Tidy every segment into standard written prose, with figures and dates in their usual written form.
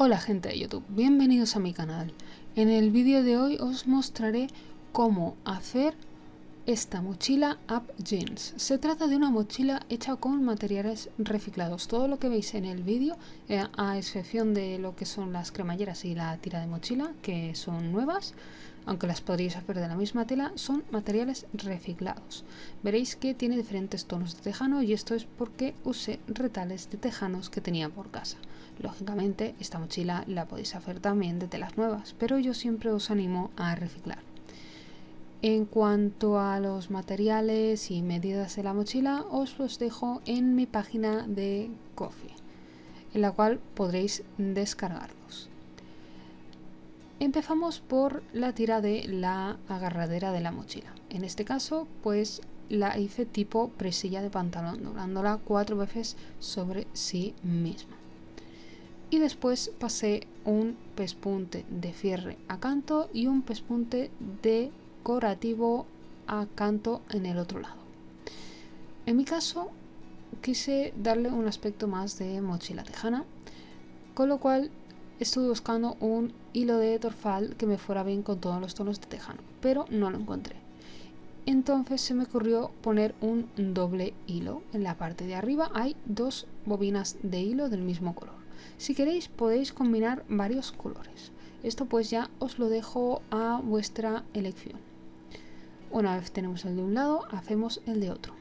Hola gente de YouTube, bienvenidos a mi canal. En el vídeo de hoy os mostraré cómo hacer esta mochila Up Jeans. Se trata de una mochila hecha con materiales reciclados. Todo lo que veis en el vídeo, a excepción de lo que son las cremalleras y la tira de mochila, que son nuevas, aunque las podríais hacer de la misma tela, son materiales reciclados. Veréis que tiene diferentes tonos de tejano y esto es porque usé retales de tejanos que tenía por casa. Lógicamente, esta mochila la podéis hacer también de telas nuevas, pero yo siempre os animo a reciclar. En cuanto a los materiales y medidas de la mochila, os los dejo en mi página de Ko-fi, en la cual podréis descargarlos. Empezamos por la tira de la agarradera de la mochila. En este caso, pues la hice tipo presilla de pantalón, doblándola 4 veces sobre sí misma. Y después pasé un pespunte de fierre a canto y un pespunte decorativo a canto en el otro lado. En mi caso quise darle un aspecto más de mochila tejana, con lo cual estuve buscando un hilo de torfal que me fuera bien con todos los tonos de tejano, pero no lo encontré. Entonces se me ocurrió poner un doble hilo. En la parte de arriba hay 2 bobinas de hilo del mismo color. Si queréis podéis combinar varios colores. Esto pues ya os lo dejo a vuestra elección. Una vez tenemos el de un lado, hacemos el de otro.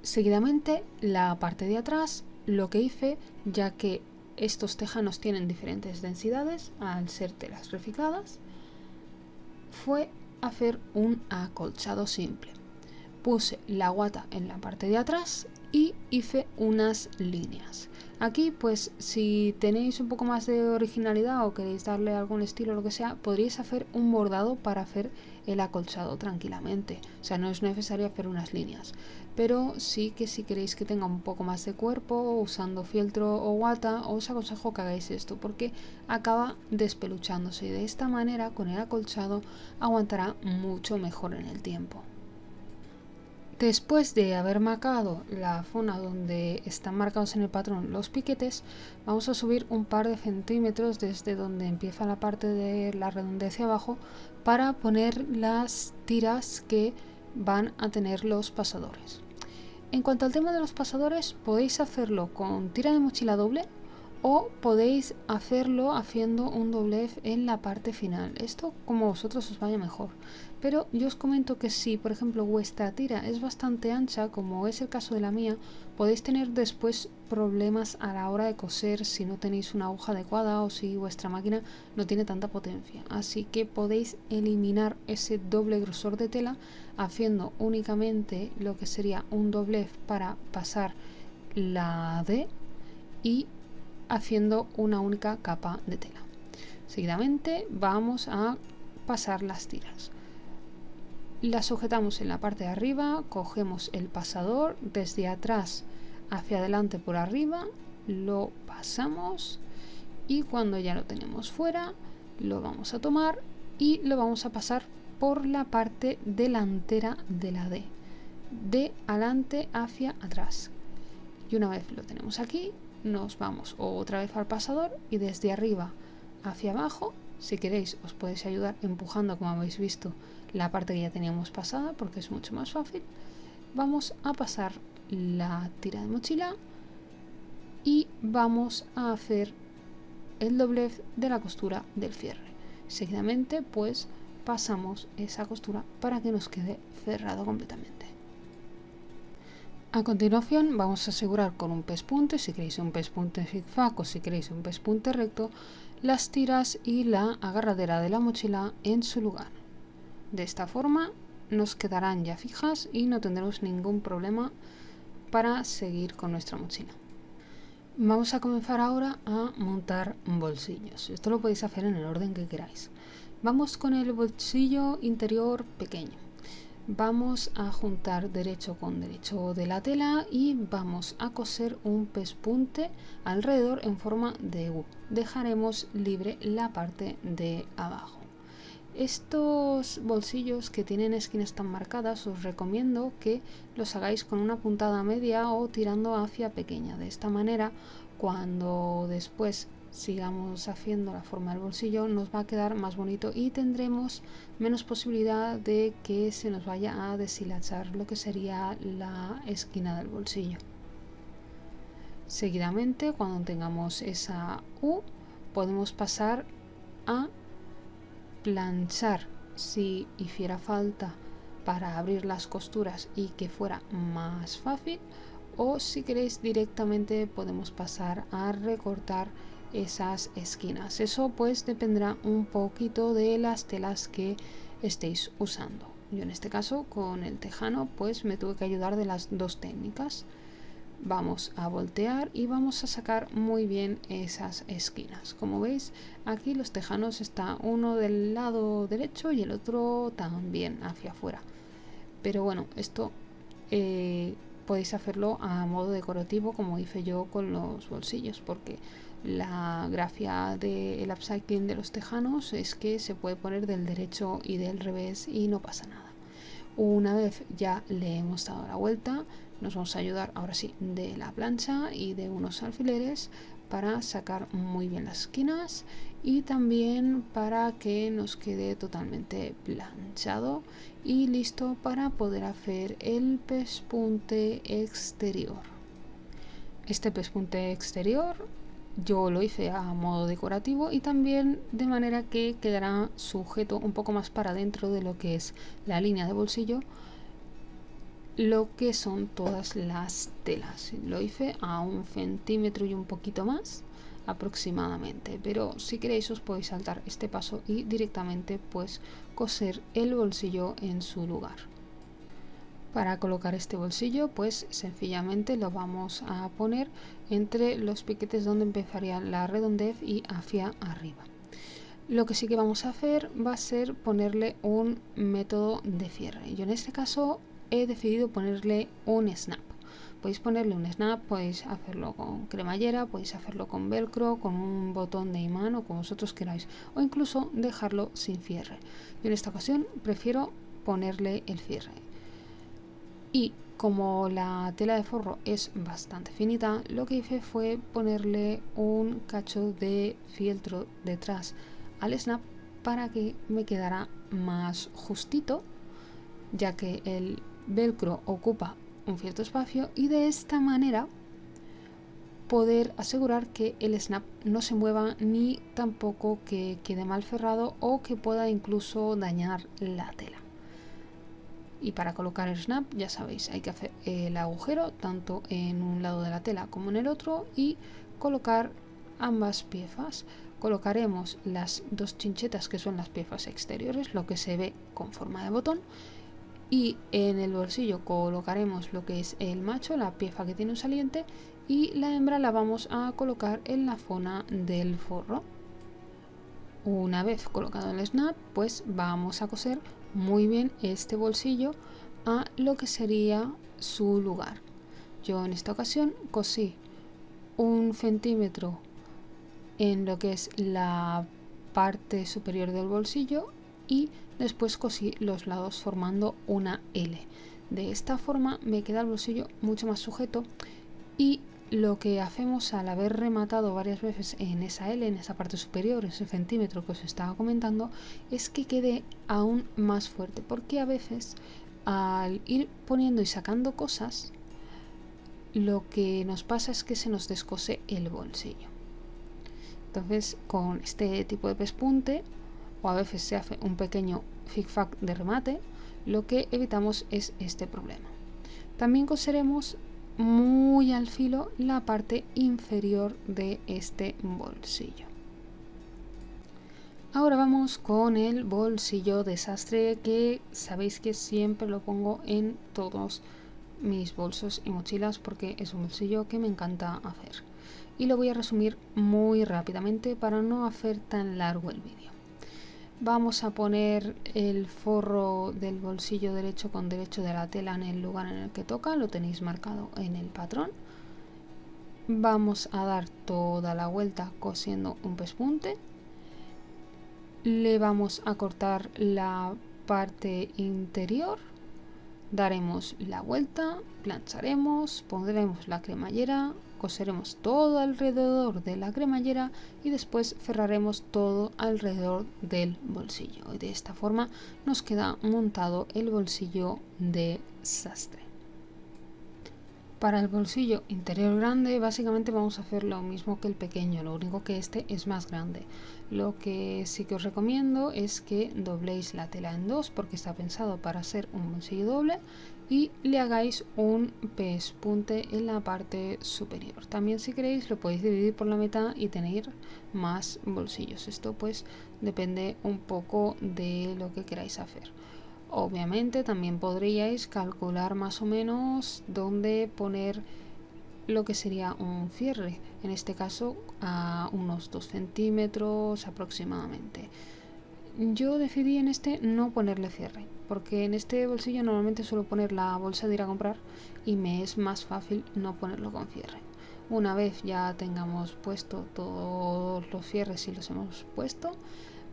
Seguidamente la parte de atrás, lo que hice, ya que estos tejanos tienen diferentes densidades al ser telas recicladas, fue hacer un acolchado simple. Puse la guata en la parte de atrás y hice unas líneas. Aquí pues si tenéis un poco más de originalidad o queréis darle algún estilo o lo que sea, podríais hacer un bordado para hacer el acolchado tranquilamente. O sea, no es necesario hacer unas líneas, pero sí que si queréis que tenga un poco más de cuerpo usando fieltro o guata, os aconsejo que hagáis esto porque acaba despeluchándose y de esta manera con el acolchado aguantará mucho mejor en el tiempo. Después de haber marcado la zona donde están marcados en el patrón los piquetes, vamos a subir un par de centímetros desde donde empieza la parte de la redondez hacia abajo para poner las tiras que van a tener los pasadores. En cuanto al tema de los pasadores, podéis hacerlo con tira de mochila doble o podéis hacerlo haciendo un doblez en la parte final. Esto como vosotros os vaya mejor. Pero yo os comento que si, por ejemplo, vuestra tira es bastante ancha, como es el caso de la mía, podéis tener después problemas a la hora de coser si no tenéis una aguja adecuada o si vuestra máquina no tiene tanta potencia. Así que podéis eliminar ese doble grosor de tela haciendo únicamente lo que sería un doblez para pasar la D y haciendo una única capa de tela. Seguidamente vamos a pasar las tiras. Las sujetamos en la parte de arriba, cogemos el pasador desde atrás hacia adelante por arriba, lo pasamos y cuando ya lo tenemos fuera lo vamos a tomar y lo vamos a pasar por la parte delantera de la D, de adelante hacia atrás. Y una vez lo tenemos aquí, nos vamos otra vez al pasador y desde arriba hacia abajo, si queréis os podéis ayudar empujando, como habéis visto, la parte que ya teníamos pasada porque es mucho más fácil. Vamos a pasar la tira de mochila y vamos a hacer el doblez de la costura del cierre. Seguidamente pues pasamos esa costura para que nos quede cerrado completamente. A continuación vamos a asegurar con un pespunte, si queréis un pespunte zigzag o si queréis un pespunte recto, las tiras y la agarradera de la mochila en su lugar. De esta forma nos quedarán ya fijas y no tendremos ningún problema para seguir con nuestra mochila. Vamos a comenzar ahora a montar bolsillos. Esto lo podéis hacer en el orden que queráis. Vamos con el bolsillo interior pequeño. Vamos a juntar derecho con derecho de la tela y vamos a coser un pespunte alrededor en forma de U. Dejaremos libre la parte de abajo. Estos bolsillos que tienen esquinas tan marcadas os recomiendo que los hagáis con una puntada media o tirando hacia pequeña. De esta manera, cuando después sigamos haciendo la forma del bolsillo nos va a quedar más bonito y tendremos menos posibilidad de que se nos vaya a deshilachar lo que sería la esquina del bolsillo. Seguidamente, cuando tengamos esa U, podemos pasar a planchar si hiciera falta para abrir las costuras y que fuera más fácil, o si queréis directamente podemos pasar a recortar esas esquinas. Eso pues dependerá un poquito de las telas que estéis usando. Yo en este caso con el tejano pues me tuve que ayudar de las dos técnicas. Vamos a voltear y vamos a sacar muy bien esas esquinas. Como veis, aquí los tejanos está uno del lado derecho y el otro también hacia afuera. Pero bueno, esto podéis hacerlo a modo decorativo como hice yo con los bolsillos, porque la gracia del upcycling de los tejanos es que se puede poner del derecho y del revés y no pasa nada. Una vez ya le hemos dado la vuelta, nos vamos a ayudar ahora sí de la plancha y de unos alfileres para sacar muy bien las esquinas y también para que nos quede totalmente planchado y listo para poder hacer el pespunte exterior. Este pespunte exterior yo lo hice a modo decorativo y también de manera que quedará sujeto un poco más para dentro de lo que es la línea de bolsillo, lo que son todas las telas. Lo hice a 1 centímetro y un poquito más aproximadamente, pero si queréis os podéis saltar este paso y directamente pues coser el bolsillo en su lugar. Para colocar este bolsillo pues sencillamente lo vamos a poner entre los piquetes donde empezaría la redondez y hacia arriba. Lo que sí que vamos a hacer va a ser ponerle un método de cierre. Yo en este caso he decidido ponerle un snap. Podéis ponerle un snap, podéis hacerlo con cremallera, podéis hacerlo con velcro, con un botón de imán o como vosotros queráis, o incluso dejarlo sin cierre. Yo en esta ocasión prefiero ponerle el cierre. Y como la tela de forro es bastante finita, lo que hice fue ponerle un cacho de fieltro detrás al snap para que me quedara más justito, ya que el velcro ocupa un cierto espacio, y de esta manera poder asegurar que el snap no se mueva ni tampoco que quede mal cerrado o que pueda incluso dañar la tela. Y para colocar el snap, ya sabéis, hay que hacer el agujero tanto en un lado de la tela como en el otro y colocar ambas piezas. Colocaremos las dos chinchetas que son las piezas exteriores, lo que se ve con forma de botón, y en el bolsillo colocaremos lo que es el macho, la pieza que tiene un saliente, y la hembra la vamos a colocar en la zona del forro. Una vez colocado el snap, pues vamos a coser muy bien este bolsillo a lo que sería su lugar. Yo en esta ocasión cosí 1 centímetro en lo que es la parte superior del bolsillo y después cosí los lados formando una L. De esta forma me queda el bolsillo mucho más sujeto, y lo que hacemos al haber rematado varias veces en esa L, en esa parte superior, ese centímetro que os estaba comentando, es que quede aún más fuerte, porque a veces al ir poniendo y sacando cosas, lo que nos pasa es que se nos descose el bolsillo. Entonces con este tipo de pespunte, o a veces se hace un pequeño zigzag de remate, lo que evitamos es este problema. También coseremos muy al filo la parte inferior de este bolsillo. Ahora vamos con el bolsillo desastre, que sabéis que siempre lo pongo en todos mis bolsos y mochilas porque es un bolsillo que me encanta hacer, y lo voy a resumir muy rápidamente para no hacer tan largo el vídeo. Vamos a poner el forro del bolsillo derecho con derecho de la tela en el lugar en el que toca, lo tenéis marcado en el patrón. Vamos a dar toda la vuelta cosiendo un pespunte. Le vamos a cortar la parte interior, daremos la vuelta, plancharemos, pondremos la cremallera, coseremos todo alrededor de la cremallera y después cerraremos todo alrededor del bolsillo. Y de esta forma nos queda montado el bolsillo de sastre. Para el bolsillo interior grande básicamente vamos a hacer lo mismo que el pequeño, lo único que este es más grande. Lo que sí que os recomiendo es que dobléis la tela en dos porque está pensado para ser un bolsillo doble y le hagáis un pespunte en la parte superior. También si queréis lo podéis dividir por la mitad y tener más bolsillos. Esto pues depende un poco de lo que queráis hacer. Obviamente también podríais calcular más o menos dónde poner lo que sería un cierre, en este caso a unos 2 centímetros aproximadamente. Yo decidí en este no ponerle cierre, porque en este bolsillo normalmente suelo poner la bolsa de ir a comprar y me es más fácil no ponerlo con cierre. Una vez ya tengamos puesto todos los cierres y los hemos puesto,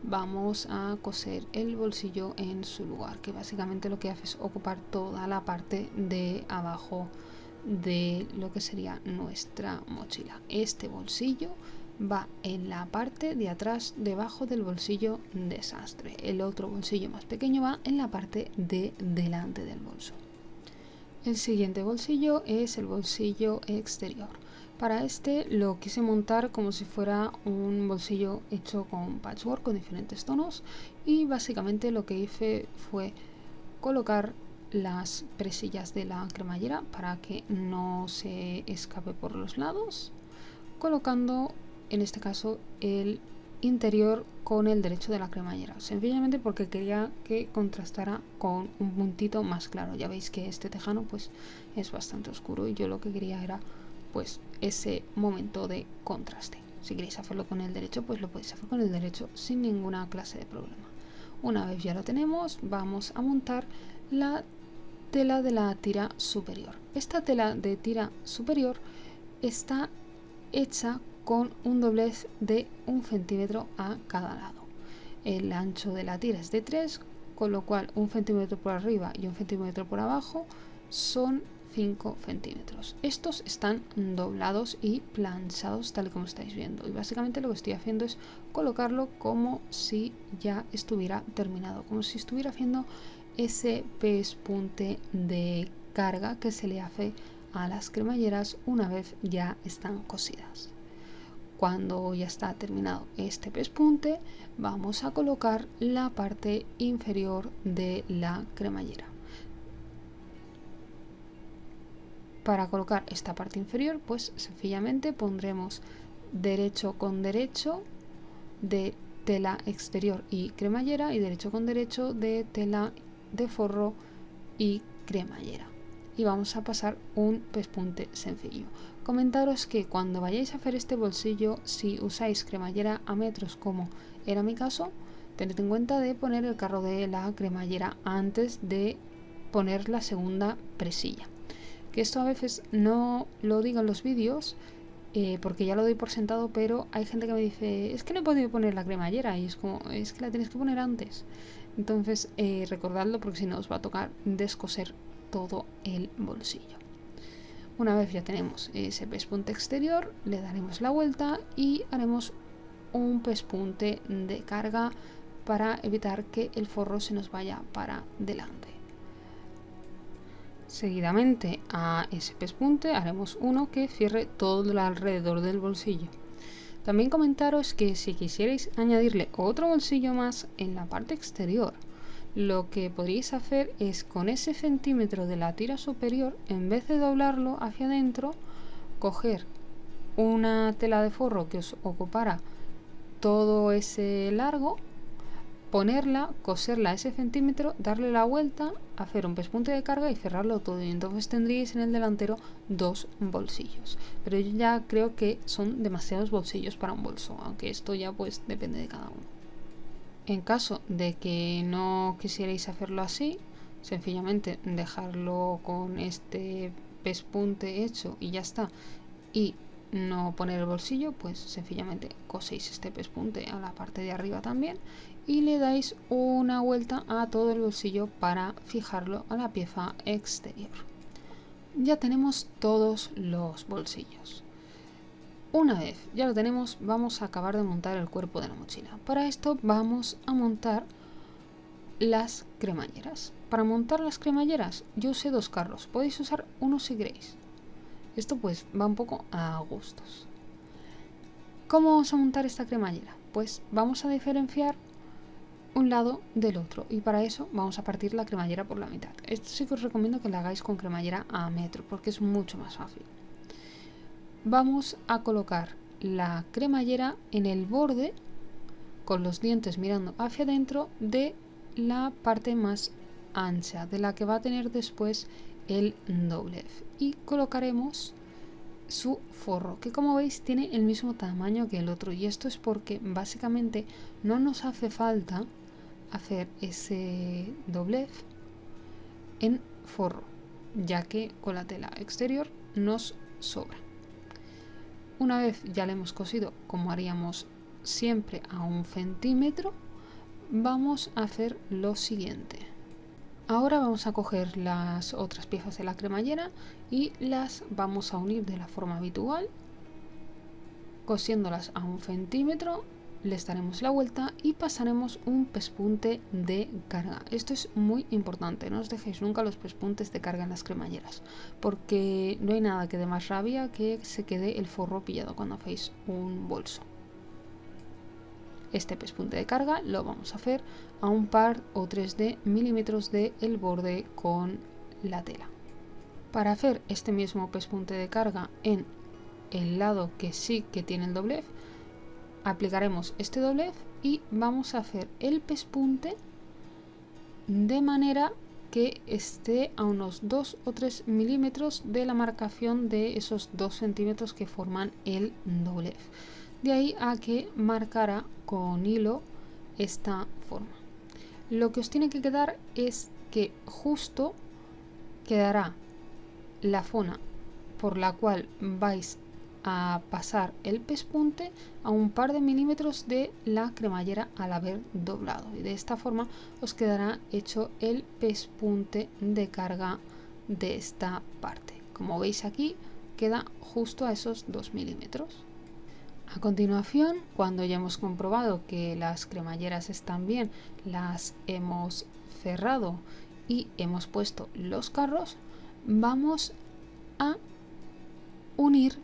vamos a coser el bolsillo en su lugar, que básicamente lo que hace es ocupar toda la parte de abajo de lo que sería nuestra mochila. Este bolsillo va en la parte de atrás debajo del bolsillo de sastre. El otro bolsillo más pequeño va en la parte de delante del bolso. El siguiente bolsillo es el bolsillo exterior. Para este lo quise montar como si fuera un bolsillo hecho con patchwork con diferentes tonos y básicamente lo que hice fue colocar las presillas de la cremallera para que no se escape por los lados, colocando en este caso el interior con el derecho de la cremallera, sencillamente porque quería que contrastara con un puntito más claro. Ya veis que este tejano pues es bastante oscuro y yo lo que quería era pues ese momento de contraste. Si queréis hacerlo con el derecho, pues lo podéis hacer con el derecho sin ninguna clase de problema. Una vez ya lo tenemos, vamos a montar la tela de la tira superior. Esta tela de tira superior está hecha con un doblez de 1 centímetro a cada lado. El ancho de la tira es de 3, con lo cual 1 centímetro por arriba y 1 centímetro por abajo son 5 centímetros. Estos están doblados y planchados tal como estáis viendo, y básicamente lo que estoy haciendo es colocarlo como si ya estuviera terminado, como si estuviera haciendo ese pespunte de carga que se le hace a las cremalleras una vez ya están cosidas. Cuando ya está terminado este pespunte, vamos a colocar la parte inferior de la cremallera. Para colocar esta parte inferior, pues sencillamente pondremos derecho con derecho de tela exterior y cremallera y derecho con derecho de tela de forro y cremallera. Y vamos a pasar un pespunte sencillo. Comentaros que cuando vayáis a hacer este bolsillo, si usáis cremallera a metros como era mi caso, tened en cuenta de poner el carro de la cremallera antes de poner la segunda presilla. Que esto a veces no lo digo en los vídeos porque ya lo doy por sentado, pero hay gente que me dice, es que no he podido poner la cremallera, y es como, es que la tenéis que poner antes. Entonces recordadlo porque si no os va a tocar descoser todo el bolsillo. Una vez ya tenemos ese pespunte exterior, le daremos la vuelta y haremos un pespunte de carga para evitar que el forro se nos vaya para delante. Seguidamente a ese pespunte haremos uno que cierre todo alrededor del bolsillo. También comentaros que si quisierais añadirle otro bolsillo más en la parte exterior, lo que podríais hacer es con ese centímetro de la tira superior, en vez de doblarlo hacia adentro, coger una tela de forro que os ocupara todo ese largo, ponerla, coserla a ese centímetro, darle la vuelta, hacer un pespunte de carga y cerrarlo todo, y entonces tendríais en el delantero 2 bolsillos. Pero yo ya creo que son demasiados bolsillos para un bolso, aunque esto ya pues depende de cada uno. En caso de que no quisierais hacerlo así, sencillamente dejarlo con este pespunte hecho y ya está, y no poner el bolsillo, pues sencillamente coséis este pespunte a la parte de arriba también y le dais una vuelta a todo el bolsillo para fijarlo a la pieza exterior. Ya tenemos todos los bolsillos. Una vez ya lo tenemos, vamos a acabar de montar el cuerpo de la mochila. Para esto vamos a montar las cremalleras. Para montar las cremalleras yo usé 2 carros, podéis usar uno si queréis. Esto pues va un poco a gustos. ¿Cómo vamos a montar esta cremallera? Pues vamos a diferenciar un lado del otro y para eso vamos a partir la cremallera por la mitad. Esto sí que os recomiendo que lo hagáis con cremallera a metro porque es mucho más fácil. Vamos a colocar la cremallera en el borde con los dientes mirando hacia adentro de la parte más ancha, de la que va a tener después el doblez, y colocaremos su forro, que como veis tiene el mismo tamaño que el otro, y esto es porque básicamente no nos hace falta hacer ese doblez en forro, ya que con la tela exterior nos sobra. Una vez ya le hemos cosido, como haríamos siempre a 1 centímetro, vamos a hacer lo siguiente. Ahora vamos a coger las otras piezas de la cremallera y las vamos a unir de la forma habitual, cosiéndolas a 1 centímetro, les daremos la vuelta y pasaremos un pespunte de carga. Esto es muy importante, no os dejéis nunca los pespuntes de carga en las cremalleras, porque no hay nada que dé más rabia que se quede el forro pillado cuando hacéis un bolso. Este pespunte de carga lo vamos a hacer a 1 par o 3 de milímetros del borde con la tela. Para hacer este mismo pespunte de carga en el lado que sí que tiene el doblez, aplicaremos este doblez y vamos a hacer el pespunte de manera que esté a unos 2 o 3 milímetros de la marcación de esos 2 centímetros que forman el doblez. De ahí a que marcará con hilo esta forma. Lo que os tiene que quedar es que justo quedará la zona por la cual vais a pasar el pespunte a 1 par de milímetros de la cremallera al haber doblado, y de esta forma os quedará hecho el pespunte de carga de esta parte. Como veis aquí queda justo a esos 2 milímetros. A continuación, cuando ya hemos comprobado que las cremalleras están bien, las hemos cerrado y hemos puesto los carros, vamos a unir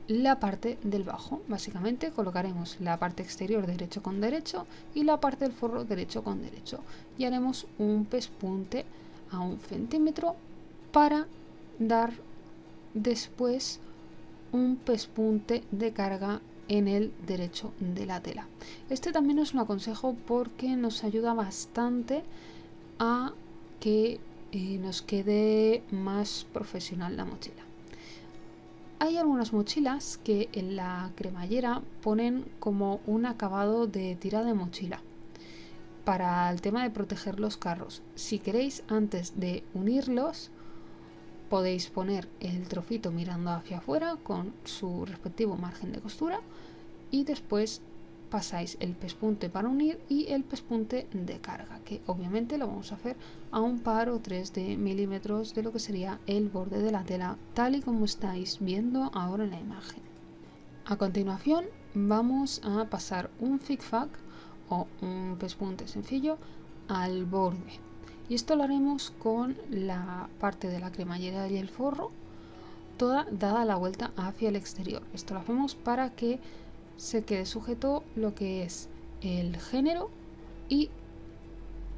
la parte del bajo. Básicamente colocaremos la parte exterior derecho con derecho y la parte del forro derecho con derecho y haremos un pespunte a 1 centímetro para dar después un pespunte de carga en el derecho de la tela. Este también os lo aconsejo porque nos ayuda bastante a que nos quede más profesional la mochila. Hay algunas mochilas que en la cremallera ponen como un acabado de tira de mochila para el tema de proteger los carros. Si queréis, antes de unirlos, podéis poner el trocito mirando hacia afuera con su respectivo margen de costura y después pasáis el pespunte para unir y el pespunte de carga, que obviamente lo vamos a hacer a 1 par o 3 de milímetros de lo que sería el borde de la tela, tal y como estáis viendo ahora en la imagen. A continuación vamos a pasar un zigzag o un pespunte sencillo al borde. Y esto lo haremos con la parte de la cremallera y el forro, toda dada la vuelta hacia el exterior. Esto lo hacemos para que se quede sujeto lo que es el género y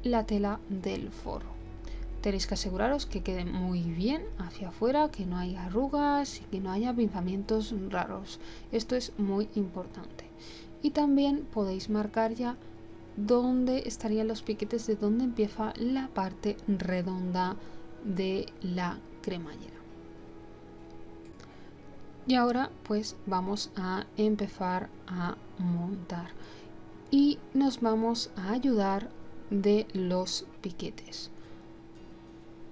la tela del forro. Tenéis que aseguraros que quede muy bien hacia afuera, que no haya arrugas y que no haya pinzamientos raros. Esto es muy importante. Y también podéis marcar ya dónde estarían los piquetes de dónde empieza la parte redonda de la cremallera. Y ahora pues vamos a empezar a montar y nos vamos a ayudar de los piquetes.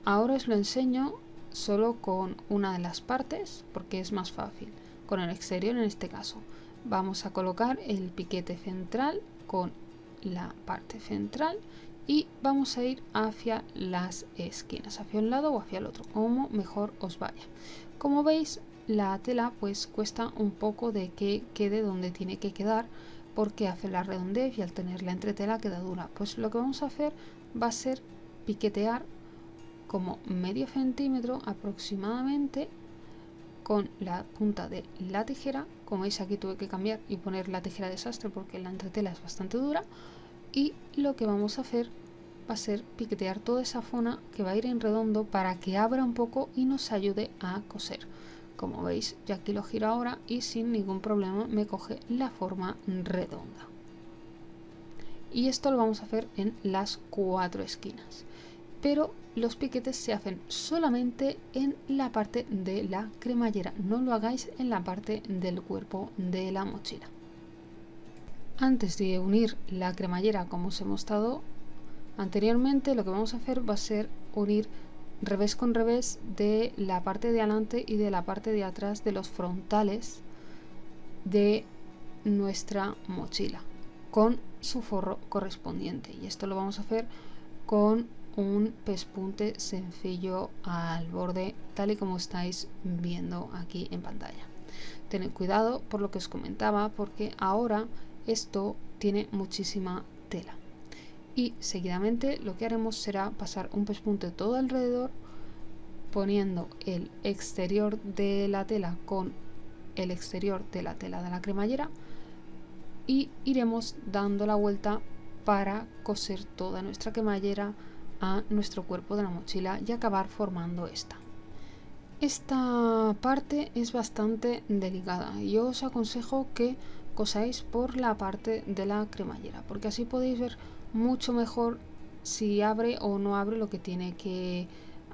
Ahora os lo enseño solo con una de las partes porque es más fácil, con el exterior en este caso. Vamos a colocar el piquete central con la parte central y vamos a ir hacia las esquinas, hacia un lado o hacia el otro, como mejor os vaya. Como veis, la tela pues cuesta un poco de que quede donde tiene que quedar, porque hace la redondez y al tener la entretela queda dura. Pues lo que vamos a hacer va a ser piquetear como medio centímetro aproximadamente con la punta de la tijera. Como veis, aquí tuve que cambiar y poner la tijera de sastre porque la entretela es bastante dura, y lo que vamos a hacer va a ser piquetear toda esa zona que va a ir en redondo para que abra un poco y nos ayude a coser. Como veis, yo aquí lo giro ahora y sin ningún problema me coge la forma redonda. Y esto lo vamos a hacer en las 4 esquinas, pero los piquetes se hacen solamente en la parte de la cremallera, no lo hagáis en la parte del cuerpo de la mochila. Antes de unir la cremallera, como os he mostrado anteriormente, lo que vamos a hacer va a ser unir revés con revés de la parte de adelante y de la parte de atrás de los frontales de nuestra mochila con su forro correspondiente, y esto lo vamos a hacer con un pespunte sencillo al borde, tal y como estáis viendo aquí en pantalla. Tened cuidado por lo que os comentaba, porque ahora esto tiene muchísima tela, y seguidamente lo que haremos será pasar un pespunte todo alrededor, poniendo el exterior de la tela con el exterior de la tela de la cremallera, y iremos dando la vuelta para coser toda nuestra cremallera a nuestro cuerpo de la mochila y acabar formando esta. Esta parte es bastante delicada y yo os aconsejo que cosáis por la parte de la cremallera, porque así podéis ver mucho mejor si abre o no abre lo que tiene que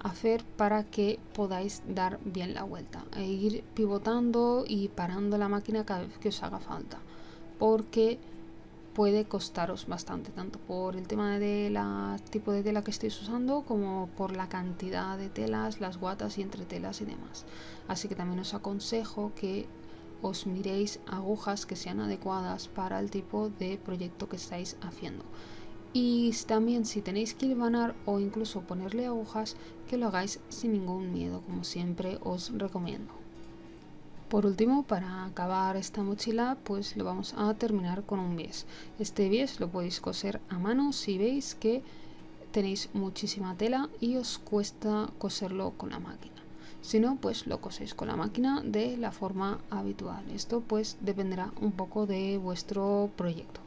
hacer para que podáis dar bien la vuelta e ir pivotando y parando la máquina cada vez que os haga falta, porque puede costaros bastante, tanto por el tema de la tipo de tela que estéis usando como por la cantidad de telas, las guatas y entretelas y demás. Así que también os aconsejo que os miréis agujas que sean adecuadas para el tipo de proyecto que estáis haciendo. Y también, si tenéis que hilvanar o incluso ponerle agujas, que lo hagáis sin ningún miedo, como siempre os recomiendo. Por último, para acabar esta mochila, pues lo vamos a terminar con un bies. Este bies lo podéis coser a mano si veis que tenéis muchísima tela y os cuesta coserlo con la máquina. Si no, pues lo coséis con la máquina de la forma habitual. Esto pues dependerá un poco de vuestro proyecto.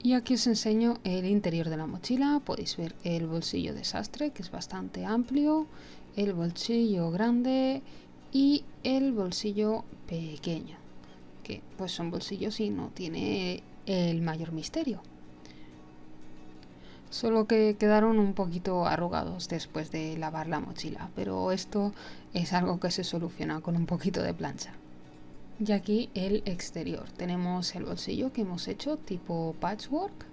Y aquí os enseño el interior de la mochila. Podéis ver el bolsillo de sastre, que es bastante amplio, el bolsillo grande y el bolsillo pequeño, que pues son bolsillos y no tiene el mayor misterio. Solo que quedaron un poquito arrugados después de lavar la mochila, pero esto es algo que se soluciona con un poquito de plancha. Y aquí el exterior, tenemos el bolsillo que hemos hecho tipo patchwork,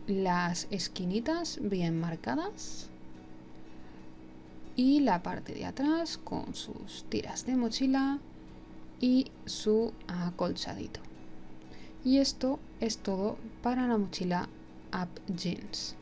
las esquinitas bien marcadas y la parte de atrás con sus tiras de mochila y su acolchadito. Y esto es todo para la mochila Up Jeans.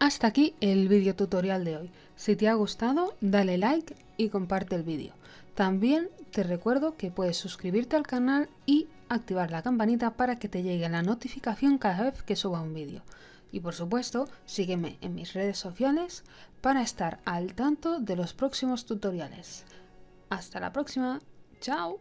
Hasta aquí el vídeo tutorial de hoy. Si te ha gustado, dale like y comparte el vídeo. También te recuerdo que puedes suscribirte al canal y activar la campanita para que te llegue la notificación cada vez que suba un vídeo. Y por supuesto, sígueme en mis redes sociales para estar al tanto de los próximos tutoriales. Hasta la próxima. ¡Chao!